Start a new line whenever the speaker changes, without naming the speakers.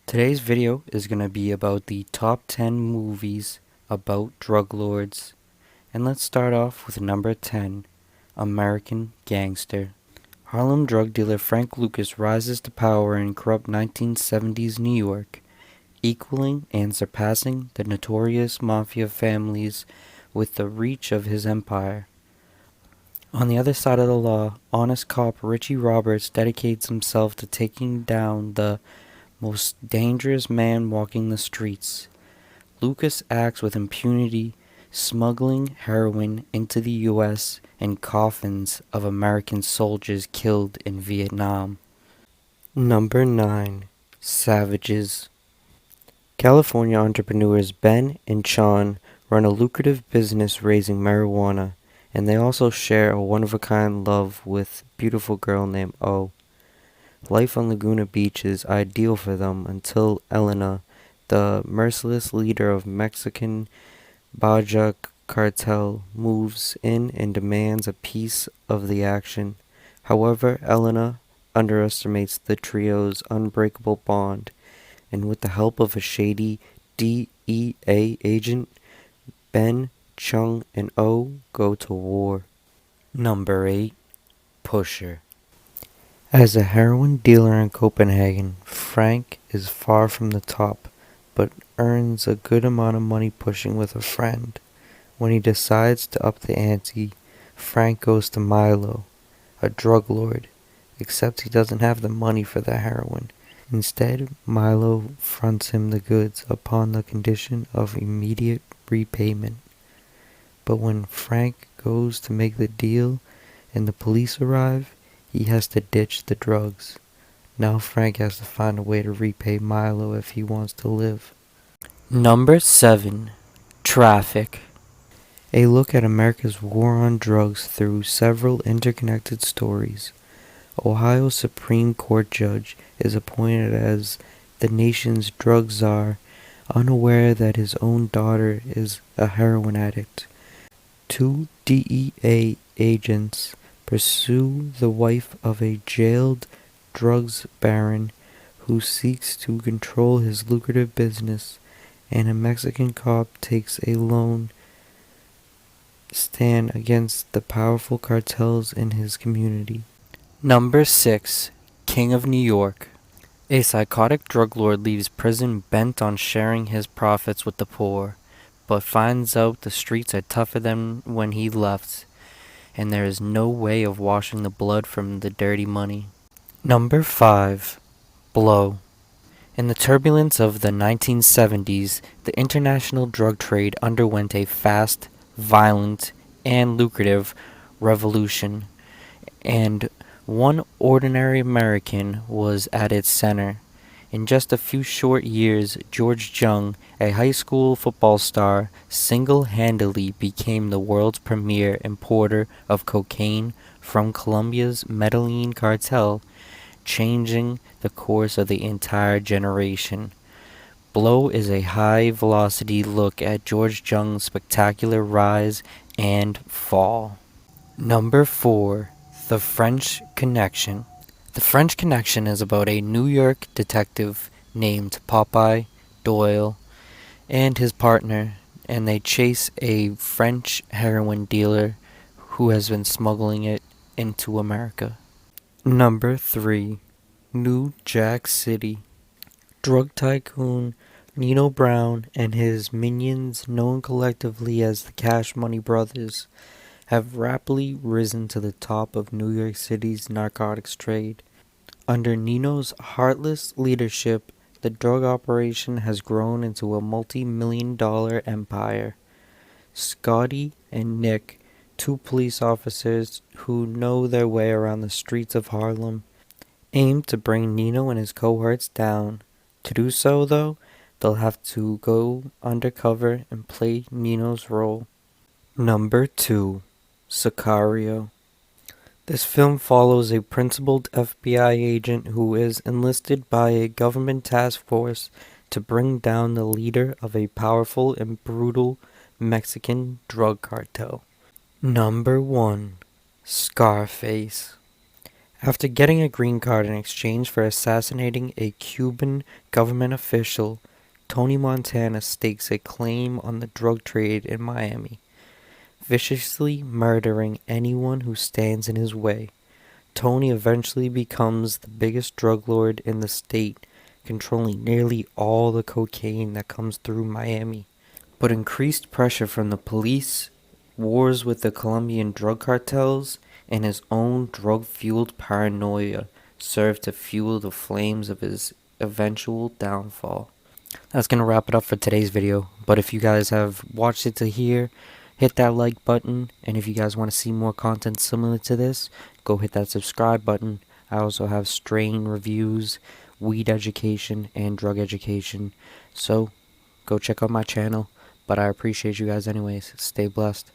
Today's video is going to be about the top 10 movies about drug lords. And let's start off with number 10, American Gangster. Harlem drug dealer Frank Lucas rises to power in corrupt 1970s New York, equaling and surpassing the notorious mafia families with the reach of his empire. On the other side of the law, honest cop Richie Roberts dedicates himself to taking down the most dangerous man walking the streets. Lucas acts with impunity, smuggling heroin into the U.S. in coffins of American soldiers killed in Vietnam. Number 9. Savages. California entrepreneurs Ben and Sean run a lucrative business raising marijuana, and they also share a one-of-a-kind love with a beautiful girl named O. Life on Laguna Beach is ideal for them until Elena, the merciless leader of Mexican Baja cartel, moves in and demands a piece of the action. However, Elena underestimates the trio's unbreakable bond, and with the help of a shady DEA agent, Ben, Chung, and O go to war. Number 8. Pusher. As a heroin dealer in Copenhagen, Frank is far from the top, but earns a good amount of money pushing with a friend. When he decides to up the ante, Frank goes to Milo, a drug lord, except he doesn't have the money for the heroin. Instead, Milo fronts him the goods upon the condition of immediate repayment. But when Frank goes to make the deal and the police arrive, he has to ditch the drugs. Now Frank has to find a way to repay Milo if he wants to live. Number 7. Traffic. A look at America's war on drugs through several interconnected stories. Ohio's Supreme Court judge is appointed as the nation's drug czar, unaware that his own daughter is a heroin addict. 2 DEA agents pursue the wife of a jailed drugs baron who seeks to control his lucrative business, and a Mexican cop takes a lone stand against the powerful cartels in his community. Number 6. King of New York. A psychotic drug lord leaves prison bent on sharing his profits with the poor, but finds out the streets are tougher than when he left, and there is no way of washing the blood from the dirty money. Number 5. Blow. In the turbulence of the 1970s, the international drug trade underwent a fast, violent, and lucrative revolution, and one ordinary American was at its center. In just a few short years, George Jung, a high school football star, single-handedly became the world's premier importer of cocaine from Colombia's Medellin cartel, changing the course of the entire generation. Blow is a high-velocity look at George Jung's spectacular rise and fall. Number 4. The French Connection. The French Connection is about a New York detective named Popeye Doyle and his partner, and they chase a French heroin dealer who has been smuggling it into America. Number 3. New Jack City. Drug tycoon Nino Brown and his minions, known collectively as the Cash Money Brothers, have rapidly risen to the top of New York City's narcotics trade. Under Nino's heartless leadership, the drug operation has grown into a multi-million-dollar empire. Scotty and Nick, 2 police officers who know their way around the streets of Harlem, aim to bring Nino and his cohorts down. To do so, though, they'll have to go undercover and play Nino's role. Number 2. Sicario. This film follows a principled FBI agent who is enlisted by a government task force to bring down the leader of a powerful and brutal Mexican drug cartel. Number 1. Scarface. After getting a green card in exchange for assassinating a Cuban government official, Tony Montana stakes a claim on the drug trade in Miami, viciously murdering anyone who stands in his way. Tony eventually becomes the biggest drug lord in the state, controlling nearly all the cocaine that comes through Miami. But increased pressure from the police, wars with the Colombian drug cartels, and his own drug-fueled paranoia served to fuel the flames of his eventual downfall. That's going to wrap it up for today's video. But if you guys have watched it to here, hit that like button. And if you guys want to see more content similar to this, go hit that subscribe button. I also have strain reviews, weed education, and drug education. So go check out my channel. But I appreciate you guys anyways. Stay blessed.